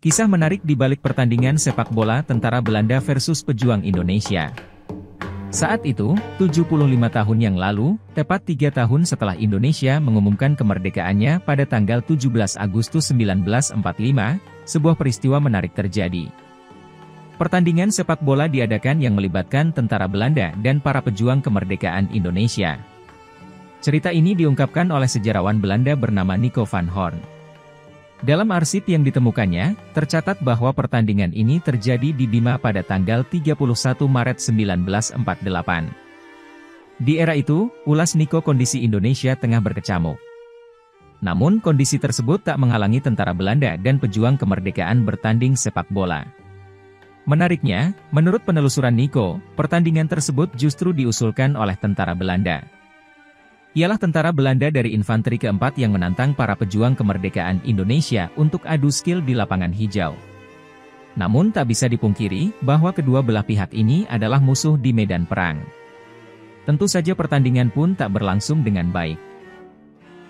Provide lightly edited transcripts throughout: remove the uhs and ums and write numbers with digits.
Kisah menarik di balik pertandingan sepak bola tentara Belanda versus pejuang Indonesia. Saat itu, 75 tahun yang lalu, tepat 3 tahun setelah Indonesia mengumumkan kemerdekaannya pada tanggal 17 Agustus 1945, sebuah peristiwa menarik terjadi. Pertandingan sepak bola diadakan yang melibatkan tentara Belanda dan para pejuang kemerdekaan Indonesia. Cerita ini diungkapkan oleh sejarawan Belanda bernama Nico van Hoorn. Dalam arsip yang ditemukannya, tercatat bahwa pertandingan ini terjadi di Bima pada tanggal 31 Maret 1948. Di era itu, ulas Nico kondisi Indonesia tengah berkecamuk. Namun kondisi tersebut tak menghalangi tentara Belanda dan pejuang kemerdekaan bertanding sepak bola. Menariknya, menurut penelusuran Nico, pertandingan tersebut justru diusulkan oleh tentara Belanda. Ialah tentara Belanda dari infanteri keempat yang menantang para pejuang kemerdekaan Indonesia untuk adu skill di lapangan hijau. Namun tak bisa dipungkiri bahwa kedua belah pihak ini adalah musuh di medan perang. Tentu saja pertandingan pun tak berlangsung dengan baik.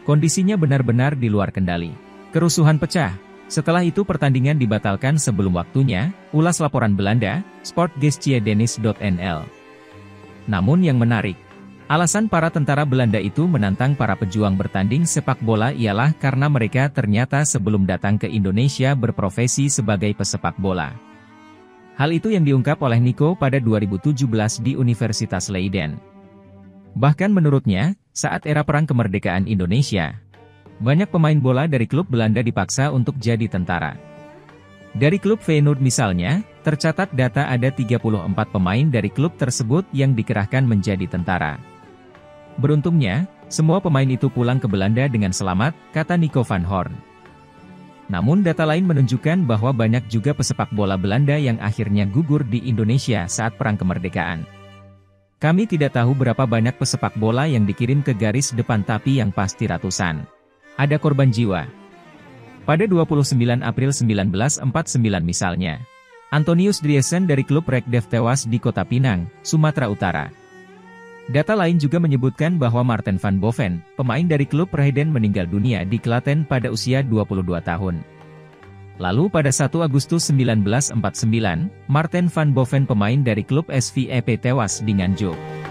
Kondisinya benar-benar di luar kendali. Kerusuhan pecah. Setelah itu pertandingan dibatalkan sebelum waktunya, ulas laporan Belanda, sportgeschiedenisch.nl. Namun yang menarik, alasan para tentara Belanda itu menantang para pejuang bertanding sepak bola ialah karena mereka ternyata sebelum datang ke Indonesia berprofesi sebagai pesepak bola. Hal itu yang diungkap oleh Nico pada 2017 di Universitas Leiden. Bahkan menurutnya, saat era perang kemerdekaan Indonesia, banyak pemain bola dari klub Belanda dipaksa untuk jadi tentara. Dari klub Feyenoord misalnya, tercatat data ada 34 pemain dari klub tersebut yang dikerahkan menjadi tentara. Beruntungnya, semua pemain itu pulang ke Belanda dengan selamat, kata Nico van Hoorn. Namun data lain menunjukkan bahwa banyak juga pesepak bola Belanda yang akhirnya gugur di Indonesia saat perang kemerdekaan. Kami tidak tahu berapa banyak pesepak bola yang dikirim ke garis depan tapi yang pasti ratusan. Ada korban jiwa. Pada 29 April 1949 misalnya, Antonius Driesen dari klub Rekdev tewas di Kota Pinang, Sumatera Utara. Data lain juga menyebutkan bahwa Marten van Boven, pemain dari klub Rheden meninggal dunia di Klaten pada usia 22 tahun. Lalu pada 1 Agustus 1949, Marten van Boven pemain dari klub SVEP tewas di Nganjuk.